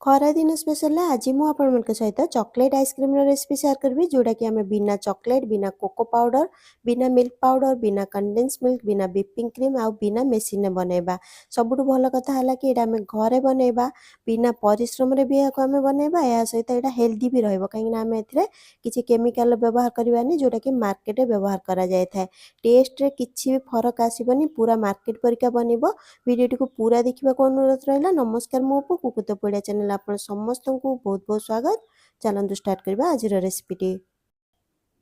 खरा दिन स्पेशल आज मु आपण सहित चॉकलेट आइसक्रीम रेसिपी शेयर करी जोटा कि आम बिना चॉकलेट बिना कोको पाउडर बिना मिल्क पाउडर बिना कंडेन्स मिल्क बिना व्हिपिंग क्रीम आ बिना मेसीन बनैबा सबुठ भल कथा है कि आम घरे बनैबा बिना परिश्रम भी आम बनैबा या सहित यहाँ हेल्दी भी रहिबो कहीं आम किसी केमिकल व्यवहार करवानी जोटा कि मार्केट में व्यवहार करा जाय थाए टेस्ट रे किछि भी फरक आसीबनी पूरा मार्केट परिका बनिबो वीडियो को पूरा देखा अनुरोध रहा। नमस्कार मो अपू कुकुतपुड़िया चैनल आप समस्त को बहुत बहुत स्वागत। चलतु स्टार्ट करबा आज रेसिपीटी।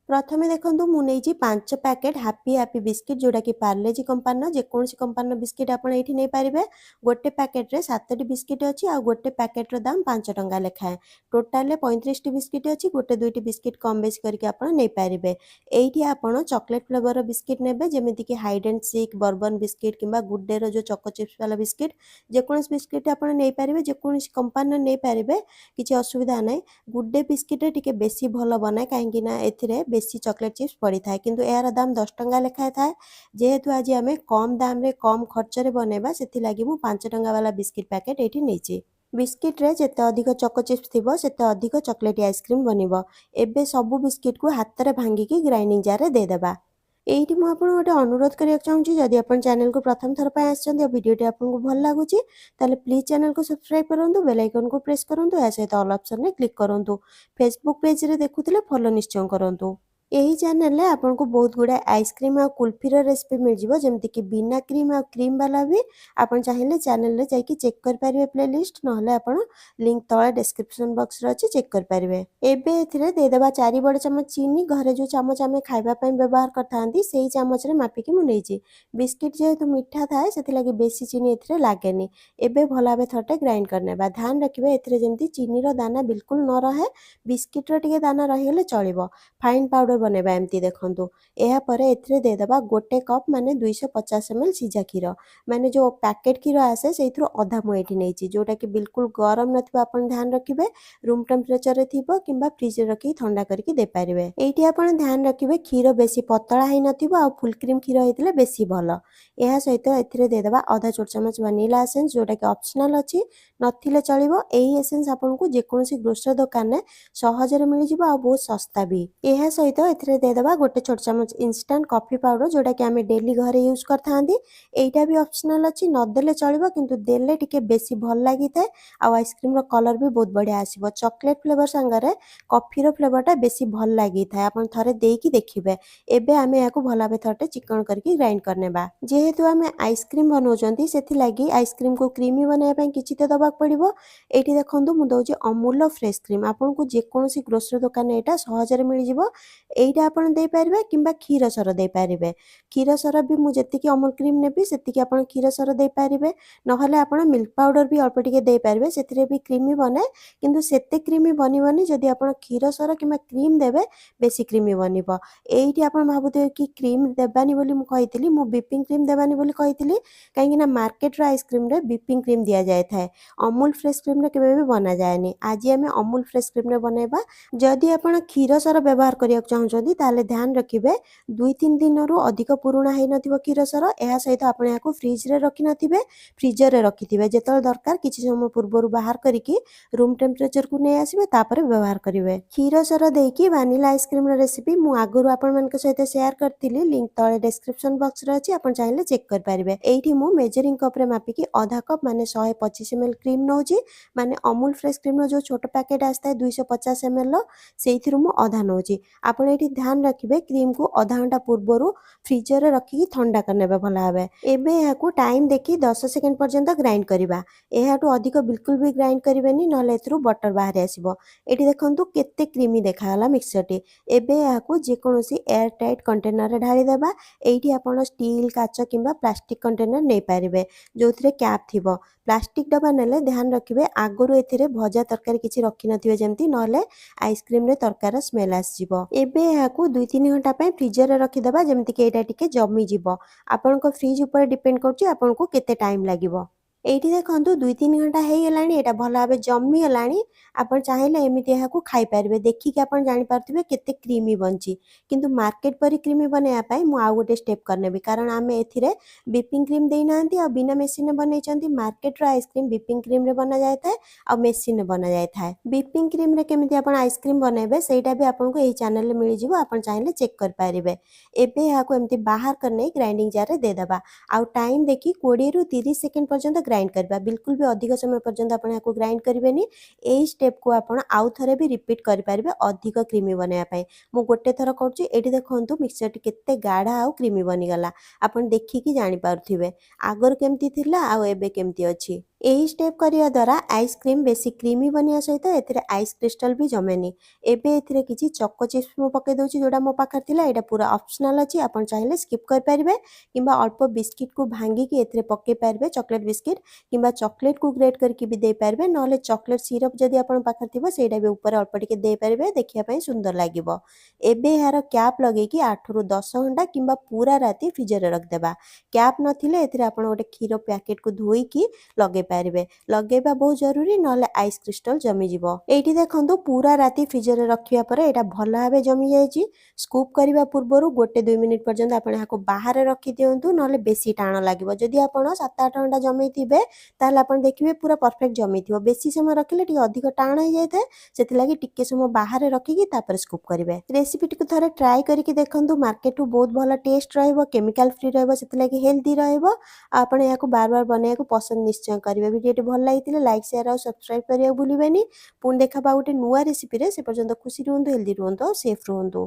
प्रथमे देखो मुझे 5 पैकेट हापी हापी बिस्किट जोटा कि पार्लेजी कंपानी जेकोसी कंपानी बिस्किट आप नहीं पारे गोटे पैकेट रे 7टी बिस्किट अच्छी आ गोटे पैकेट दाम 5 टंका लेखाए टोटाल 35 बिस्किट अच्छी गोटे 2टी बिस्किट कम बेस करके आप नहीं पारे। एठी आप चॉकलेट फ्लेवर बिस्किट नेबे जेमिति कि hide and seek bourbon biscuit किंबा गुड डे जो चको चिप्स वाला बिस्किट जेकोसी बिस्किट आप नहीं पारे जेकोसी कंपानी नहीं पारे किसी असुविधा ना। गुड डे बिस्किट टिके बेसी भल बनाए कहीं ए बेसी चॉकलेट चिप्स पड़ी थाए किंतु यार दाम 10 टंका लेखाए थाए जेहेतु आज आम कम दाम रे कम खर्च रे बनैबा सेति लागि मु 5 टंका वाला बिस्किट पैकेट एठी नेछि। बिस्किट रे जेते अधिक चको चिप्स थिबो सेते अधिक चॉकलेट आइसक्रीम बनिबो। एबे सबु बिस्किट को हाथ रे भांगी की ग्राइंडिंग जार रे दे देबा। एठी मु आपन गोटे अनुरोध करिया चाहूची जदि अपन चैनल को प्रथम थर पय आछन वीडियोटी आपन को भल लागुची ताले प्लीज चैनल को सब्सक्राइब करंतु बेल आइकन को प्रेस करंतु या सहित ऑल ऑप्शन रे क्लिक करंतु फेसबुक पेज रे देखुतिले फॉलो निश्चय करंतु। यही चैनल रे आपन को बहुत गुडा आइसक्रीम और कुल्फी रेसिपी मिल जिवो जेमति कि बिना क्रीम और क्रीम वाला भी आपन चाहिए चैनल रे जाई कि चेक कर पारिबे प्लेलिस्ट नहले आपन लिंक तळे डिस्क्रिप्शन बॉक्स रे अछि चेक कर पारिबे। एबे एथिरे दे देबा 4 बड़ चम्मच चीनी घरे जो चम्मच आमे खाइबा पय व्यवहार करथांती सेही चम्मच रे मापी कि मु नेछि। बिस्किट जेहेतु मीठा थाए सेति लागि बेसी चीनी एथिरे लागेनी। एबे भला बे थटे ग्राइंड करनेबा ध्यान रखिबे एथिरे जेमति चीनी रो दाना बिल्कुल न रहे बिस्किट रो टिके दाना रहिगले चलिबो। फाइन पाउडर बनैबा एमती देखंतु एहा परे एथिरे दे देबा गोटे कप माने 250 ml सीझा क्षीर माने जो पैकेट क्षीर आसे सेइथरो आधा मु एठी नेछि जोटा कि बिल्कुल गरम नथिबो आपण ध्यान रखिबे रूम टेम्परेचर रे थिबो किंबा फ्रिज रे रखि ठंडा करके दे पारिबे। एठी आपण ध्यान रखिबे क्षीर बेसी पतळा हे नथिबो आ फुल क्रीम क्षीर हेतिले बेसी भलो। एहा सहित एथिरे दे देबा आधा छोट चम्मच वनीला एसेंस जोटा कि ऑप्शनल अछि नथिले चलिबो। एही एसेंस आपण को जेकोसी ग्रोसरी दुकान ने सहज रे मिलि जिवो आ बहुत सस्ता भी। एहा सहित एथिरे दे देबा गोटे छोट चम्मच इंस्टेंट कॉफी पाउडर जोटा कि आमे डेली घरे यूज करथांती एटा भी ऑप्शनल अछि न देले चलिबो किंतु देले टिके बेसी भल लागि थाए आ आइसक्रीम रो कलर भी बहुत बढ़िया आसीबो। चॉकलेट फ्लेवर संगरे कॉफी रो फ्लेवर टा बेसी भल लागि थाए आपण थरे देकी देखिबे। एबे आमे याको भलाबे थटे चिकन करके ग्राइंड करनेबा जेहेतु आमे आइसक्रीम बनौचंती सेथि लागि आइसक्रीम को क्रीमी बनाय पय किछि ते दबाक पड़िबो। एठी देखंतु मु दउची अमूल फ्रेश क्रीम आपण को जेकोसी ग्रोसरी दुकान एटा सहज रे मिलि जिवो। एइटा आपण दे पारिबे किंबा क्षीर सर दे पारिबे। क्षीर सर भी मु जेतिकी अमूल क्रीम नेबी सेतिकी आपण क्षीर सर दे पारिबे नहले आपण मिल्क पाउडर भी अल्प टिके दे पारिबे सेतिरे भी क्रीमी बने किंतु सेते क्रीमी बनिबनी जदि आपण क्षीर सर किंबा क्रीम देबे बेसी क्रीमी बनिबो। एइठी आपण भाबुते कि क्रीम देबानी बोली मु कहितली मु व्हिपिंग क्रीम देबानी बोली कहितली काहेकि ना मार्केट रो आइसक्रीम रे व्हिपिंग क्रीम दिया जाय थाए अमूल फ्रेश क्रीम रे केबे भी बना जायनी। आज हमें अमूल फ्रेश क्रीम रे बनेबा। जदि आपण क्षीर सर व्यवहार करिया चाहउछंती ताले ध्यान रखिबे 2-3 दिन रु अधिक पुराना हे नथिबो क्षीर सर एहा सहित आपण याको फ्रिज रे रखि नथिबे फ्रीजर रे रखिथिबे जेतल दरकार किछि समय पूर्व बाहर करिकि रूम टेम्परेचर को नै आसीबे तापर व्यवहार करिवे। क्षीर सर देकी वैनिला आइसक्रीम रो रेसिपी मु आगुरु आपण मानक सहित शेयर करथिली लिंक तळे डिस्क्रिप्शन बॉक्स रे अछि आपण चाहिले चेक कर पारिबे। एठी मु मेजरिंग कप रे मापी कि आधा कप माने 125 ml क्रीम नौची माने अमूल फ्रेश क्रीम रो जो छोट पैकेट आस्ता 250 ml रो सेइथिरु मु आधा नौची। आपण एठी ध्यान रखिबे क्रीम को आधा घंटा पूर्व फ्रीजर रे रखी ठंडा करनेबे भला हबे। एबे याकू टाइम देखि 10 सेकंड पर्यंत ग्राइंड करिबा। एहाटू अधिक बिल्कुल भी ग्राइंड करिवेनी नले एथरु बटर बाहर आसीबो। एठी देखंतु केते क्रीमी देखागला मिक्सचरटी। एबे याकू जे कोनोसी एयर टाइट कंटेनर रे ढाली देबा। एठी आपण स्टील काच किंबा प्लास्टिक कंटेनर नै पारिबे जोथिरे कैप थिबो। प्लास्टिक डबा नेले ध्यान रखिबे आगुरु एथिरे भजा तरकारी किछि रखि नथिबे जेमति नले आइसक्रीम रे तरकार स्मेल आसीबो। एबे याकू 2-3 घंटा पय फ्रीजर रे रखि देबा जेमति कि एटा टिके जमी जिवो। आपन को फ्रिज ऊपर डिपेंड करछि आपन को केते टाइम लागिवो। ଏଇଠି ଦେଖନ୍ତୁ 2-3 ଘଣ୍ଟା ହେଇଗଲାଣି, ଏଇଟା ଭଲ ଭାବେ ଜମିଗଲାଣି। ଆପଣ ଚାହିଁଲେ ଏମିତି ଏହାକୁ ଖାଇପାରିବେ। ଦେଖିକି ଆପଣ ଜାଣିପାରୁଥିବେ କେତେ କ୍ରିମି ବନିଛି। କିନ୍ତୁ ମାର୍କେଟ ପରି କ୍ରିମି ବନେଇବା ପାଇଁ ମୁଁ ଆଉ ଗୋଟେ ଷ୍ଟେପ୍ କରିନେବି, କାରଣ ଆମେ ଏଥିରେ ବିପିଂ କ୍ରିମ୍ ଦେଇନାହାନ୍ତି ଆଉ ବିନା ମେସିନରେ ବନେଇଛନ୍ତି। ମାର୍କେଟର ଆଇସ୍କ୍ରିମ୍ ବିପିଂ କ୍ରିମ୍ରେ ବନାଯାଇଥାଏ ଆଉ ମେସିନରେ ବନାଯାଇଥାଏ। ବିପିଂ କ୍ରିମ୍ରେ କେମିତି ଆପଣ ଆଇସ୍କ୍ରିମ୍ ବନେଇବେ ସେଇଟା ବି ଆପଣଙ୍କୁ ଏହି ଚ୍ୟାନେଲରେ ମିଳିଯିବ, ଆପଣ ଚାହିଁଲେ ଚେକ୍ କରିପାରିବେ। ଏବେ ଏହାକୁ ଏମିତି ବାହାର କରିନେଇ ଗ୍ରାଇଣ୍ଡିଂ ଜାରରେ ଦେଇଦେବା। ଆଉ ଟାଇମ୍ ଦେଖି 20ରୁ 30 ସେକେଣ୍ଡ ପର୍ଯ୍ୟନ୍ତ ଗ୍ରାଇଣ୍ଡ କରିବା। ବିଲକୁଲ ବି ଅଧିକ ସମୟ ପର୍ଯ୍ୟନ୍ତ ଆପଣ ଏହାକୁ ଗ୍ରାଇଣ୍ଡ କରିବେନି। ଏହି ଷ୍ଟେପ୍କୁ ଆପଣ ଆଉ ଥରେ ବି ରିପିଟ୍ କରିପାରିବେ ଅଧିକ କ୍ରିମି ବନେଇବା ପାଇଁ। ମୁଁ ଗୋଟେ ଥର କରୁଛି। ଏଇଠି ଦେଖନ୍ତୁ ମିକ୍ସଚରଟି କେତେ ଗାଢ଼ା ଆଉ କ୍ରିମି ବନିଗଲା। ଆପଣ ଦେଖିକି ଜାଣିପାରୁଥିବେ ଆଗରୁ କେମିତି ଥିଲା ଆଉ ଏବେ କେମିତି ଅଛି। ଏହି ଷ୍ଟେପ୍ କରିବା ଦ୍ୱାରା ଆଇସ୍କ୍ରିମ୍ ବେଶୀ କ୍ରିମି ବନିବା ସହିତ ଏଥିରେ ଆଇସ୍ କ୍ରିଷ୍ଟାଲ ବି ଜମେନି। ଏବେ ଏଥିରେ କିଛି ଚକୋ ଚିପ୍ସ ମୁଁ ପକାଇ ଦେଉଛି, ଯେଉଁଟା ମୋ ପାଖରେ ଥିଲା। ଏଇଟା ପୁରା ଅପସନାଲ୍ ଅଛି, ଆପଣ ଚାହିଁଲେ ସ୍କିପ୍ କରିପାରିବେ କିମ୍ବା ଅଳ୍ପ ବିସ୍କିଟ୍କୁ ଭାଙ୍ଗିକି ଏଥିରେ ପକାଇ ପାରିବେ, ଚକୋଲେଟ୍ ବିସ୍କିଟ୍, କିମ୍ବା ଚକୋଲେଟ୍କୁ ଗ୍ରେଟ୍ କରିକି ବି ଦେଇପାରିବେ। ନହେଲେ ଚକୋଲେଟ୍ ସିରପ୍ ଯଦି ଆପଣଙ୍କ ପାଖରେ ଥିବ ସେଇଟା ବି ଉପରେ ଅଳ୍ପ ଟିକେ ଦେଇପାରିବେ, ଦେଖିବା ପାଇଁ ସୁନ୍ଦର ଲାଗିବ। ଏବେ ଏହାର କ୍ୟାପ୍ ଲଗେଇକି 8ରୁ 10 ଘଣ୍ଟା କିମ୍ବା ପୁରା ରାତି ଫ୍ରିଜରରେ ରଖିଦେବା। କ୍ୟାପ୍ ନଥିଲେ ଏଥିରେ ଆପଣ ଗୋଟେ କ୍ଷୀର ପ୍ୟାକେଟକୁ ଧୋଇକି ଲଗେଇ ପାରିବେ। ଲଗେଇବା ବହୁତ ଜରୁରୀ, ନହେଲେ ଆଇସ୍ କ୍ରିଷ୍ଟାଲ ଜମିଯିବ। ଏଇଠି ଦେଖନ୍ତୁ ପୁରା ରାତି ଫ୍ରିଜରରେ ରଖିବା ପରେ ଏଇଟା ଭଲ ଭାବେ ଜମିଯାଇଛି। ସ୍କୁପ୍ କରିବା ପୂର୍ବରୁ 1-2 ମିନିଟ୍ ପର୍ଯ୍ୟନ୍ତ ଆପଣ ଏହାକୁ ବାହାରେ ରଖିଦିଅନ୍ତୁ, ନହେଲେ ବେଶୀ ଟାଣ ଲାଗିବ। ଯଦି ଆପଣ 7-8 ଘଣ୍ଟା ଜମେଇଥିବେ ତାହେଲେ ଆପଣ ଦେଖିବେ ପୁରା ପରଫେକ୍ଟ ଜମିଥିବ। ବେଶୀ ସମୟ ରଖିଲେ ଟିକେ ଅଧିକ ଟାଣ ହେଇଯାଇଥାଏ, ସେଥିଲାଗି ଟିକେ ସମୟ ବାହାରେ ରଖିକି ତାପରେ ସ୍କୁପ୍ କରିବେ। ରେସିପିଟିକୁ ଥରେ ଟ୍ରାଏ କରିକି ଦେଖନ୍ତୁ। ମାର୍କେଟରୁ ବହୁତ ଭଲ ଟେଷ୍ଟ ରହିବ, କେମିକାଲ ଫ୍ରି ରହିବ, ସେଥିଲାଗି ହେଲ୍ଦି ରହିବ। ଆପଣ ଏହାକୁ ବାର ବାର ବନେଇବାକୁ ପସନ୍ଦ ନିଶ୍ଚୟ କରିବେ। ଭିଡ଼ିଓଟି ଭଲ ଲାଗିଥିଲେ ଲାଇକ୍, ସେୟାର ଆଉ ସବସ୍କ୍ରାଇବ୍ କରିବାକୁ ଭୁଲିବେନି। ପୁଣି ଦେଖା ପାଉ ଗୋଟେ ନୂଆ ରେସିପିରେ। ସେ ପର୍ଯ୍ୟନ୍ତ ଖୁସି ରୁହନ୍ତୁ, ହେଲ୍ଦି ରୁହନ୍ତୁ ଆଉ ସେଫ୍ ରୁହନ୍ତୁ।